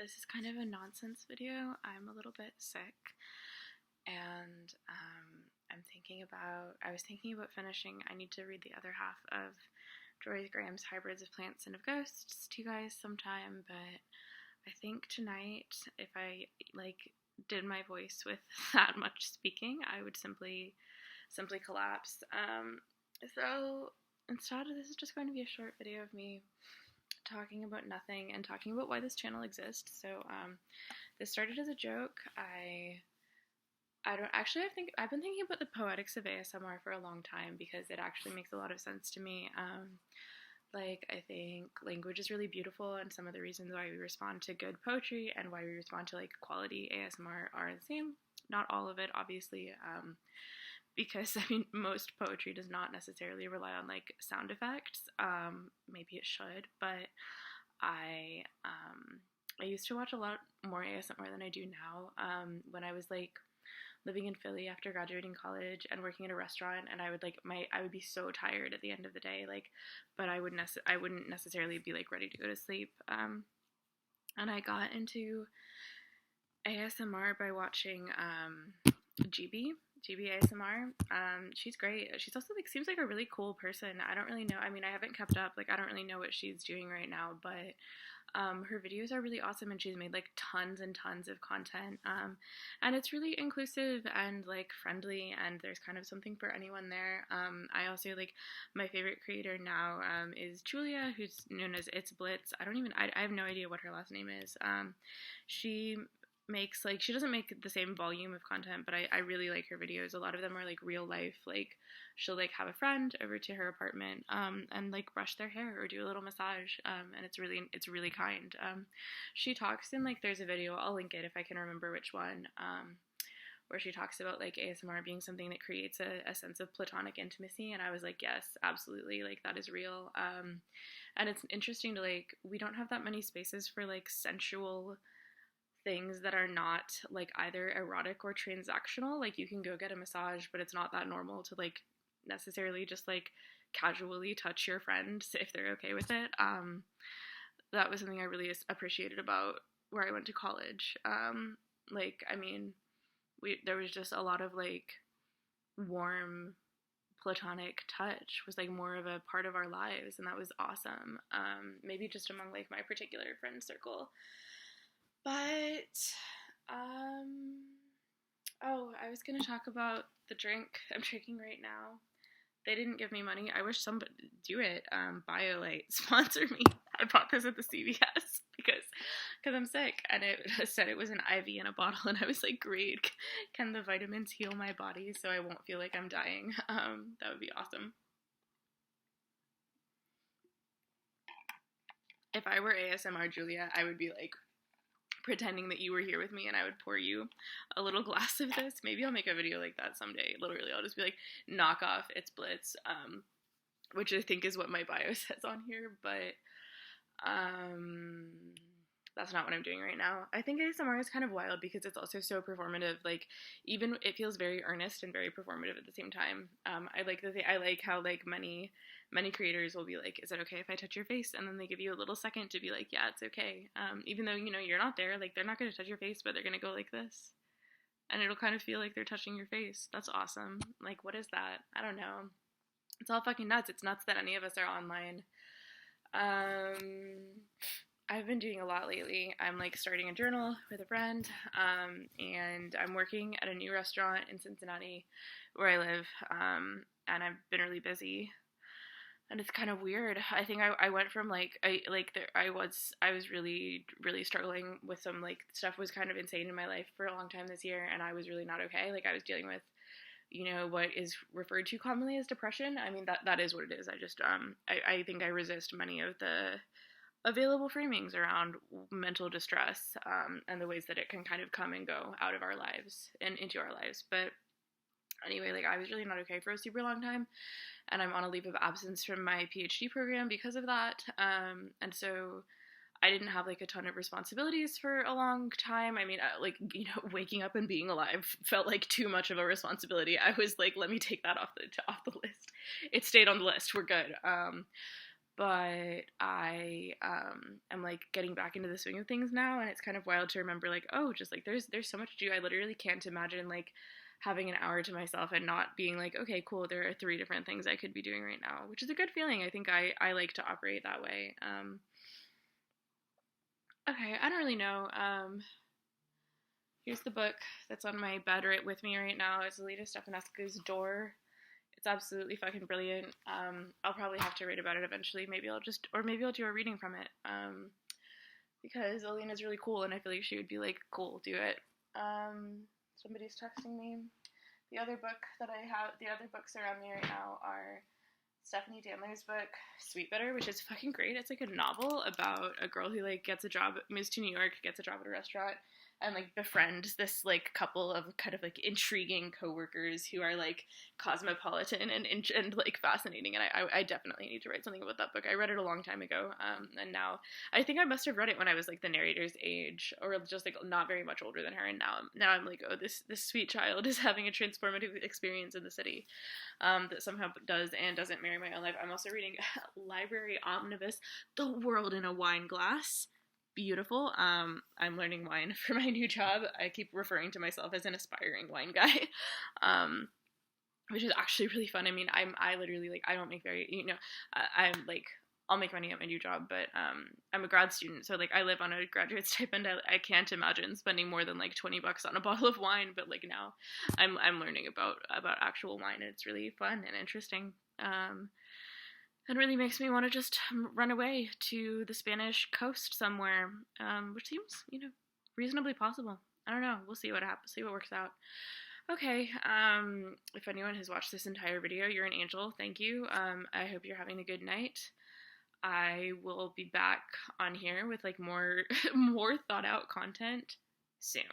This is kind of a nonsense video. I'm a little bit sick, and I was thinking about finishing. I need to read the other half of Joyce Graham's Hybrids of Plants and of Ghosts to you guys sometime, but I think tonight, if I did my voice with that much speaking, I would simply collapse. So instead, this is just going to be a short video of me talking about nothing and talking about why this channel exists. So this started as a joke. I've been thinking about the poetics of ASMR for a long time because it actually makes a lot of sense to me. I think language is really beautiful, and some of the reasons why we respond to good poetry and why we respond to quality ASMR are the same. Not all of it, obviously, because most poetry does not necessarily rely on sound effects. Maybe it should, but I used to watch a lot more ASMR than I do now. When I was living in Philly after graduating college and working at a restaurant, and I would be so tired at the end of the day, but I wouldn't necessarily be ready to go to sleep. And I got into ASMR by watching GB ASMR. She's great. She's also seems like a really cool person. I don't really know. I haven't kept up. I don't really know what she's doing right now, but her videos are really awesome, and she's made tons and tons of content. And it's really inclusive and friendly, and there's kind of something for anyone there. I also my favorite creator now is Julia, who's known as It's Blitz. I have no idea what her last name is. She makes she doesn't make the same volume of content, but I really like her videos. A lot of them are real life. She'll have a friend over to her apartment and brush their hair or do a little massage, and it's really kind. She talks in there's a video, I'll link it if I can remember which one, where she talks about ASMR being something that creates a sense of platonic intimacy, and I was yes, absolutely, that is real. And it's interesting to we don't have that many spaces for sensual things that are not either erotic or transactional. You can go get a massage, but it's not that normal to necessarily just casually touch your friend if they're okay with it. That was something I really appreciated about where I went to college. There was just a lot of warm platonic touch was more of a part of our lives, and that was awesome. Maybe just among my particular friend circle. But, I was going to talk about the drink I'm drinking right now. They didn't give me money. I wish somebody would do it. BioLite, sponsor me. I bought this at the CVS because I'm sick, and it said it was an IV in a bottle, and I was great. Can the vitamins heal my body so I won't feel like I'm dying? That would be awesome. If I were ASMR Julia, I would be pretending that you were here with me, and I would pour you a little glass of this. Maybe I'll make a video like that someday. Literally, I'll just be knock off It's Blitz, which I think is what my bio says on here, but that's not what I'm doing right now. I think ASMR is kind of wild because it's also so performative. Even it feels very earnest and very performative at the same time. I like how many creators will be is it okay if I touch your face? And then they give you a little second to be yeah, it's okay. Even though you're not there, they're not going to touch your face, but they're going to go like this, and it'll kind of feel like they're touching your face. That's awesome. What is that? I don't know. It's all fucking nuts. It's nuts that any of us are online. I've been doing a lot lately. I'm starting a journal with a friend, and I'm working at a new restaurant in Cincinnati where I live, and I've been really busy, and it's kind of weird. I think I went from I was really struggling with some stuff was kind of insane in my life for a long time this year, and I was really not okay. I was dealing with what is referred to commonly as depression. That is what it is. I just I think I resist many of the available framings around mental distress, and the ways that it can kind of come and go out of our lives and into our lives. But anyway, I was really not okay for a super long time, and I'm on a leave of absence from my PhD program because of that. And so I didn't have a ton of responsibilities for a long time. Waking up and being alive felt too much of a responsibility. I was let me take that off the list. It stayed on the list. We're good. but I am like getting back into the swing of things now, and it's kind of wild to remember like, oh, just like there's so much to do. I literally can't imagine like having an hour to myself and not being like, okay, cool, there are three different things I could be doing right now, which is a good feeling. I think I like to operate that way. Okay, I don't really know. Here's the book that's on my bed right with me right now. It's Alita Stefanescu's Door. It's absolutely fucking brilliant. I'll probably have to read about it eventually. Maybe I'll do a reading from it. Because Alina's really cool, and I feel like she would be like, cool, do it. Somebody's texting me. The other books around me right now are Stephanie Danler's book, Sweet Bitter, which is fucking great. It's like a novel about a girl who like moves to New York, gets a job at a restaurant, and like befriends this like couple of kind of like intriguing coworkers who are like cosmopolitan and like fascinating. And I definitely need to write something about that book. I read it a long time ago, and now I think I must have read it when I was like the narrator's age, or just like not very much older than her. And now I'm like, oh, this sweet child is having a transformative experience in the city. That somehow does and doesn't mirror my own life. I'm also reading Library Omnibus, The World in a Wine Glass. Beautiful. I'm learning wine for my new job. I keep referring to myself as an aspiring wine guy, which is actually really fun. I mean, I literally like, I don't make very, I'm like, I'll make money at my new job, but I'm a grad student, so like I live on a graduate stipend. I can't imagine spending more than like $20 on a bottle of wine, but like now I'm learning about actual wine, and it's really fun and interesting. It really makes me want to just run away to the Spanish coast somewhere, which seems, reasonably possible. I don't know. We'll see what happens. See what works out. Okay. If anyone has watched this entire video, you're an angel. Thank you. I hope you're having a good night. I will be back on here with like more thought out content soon.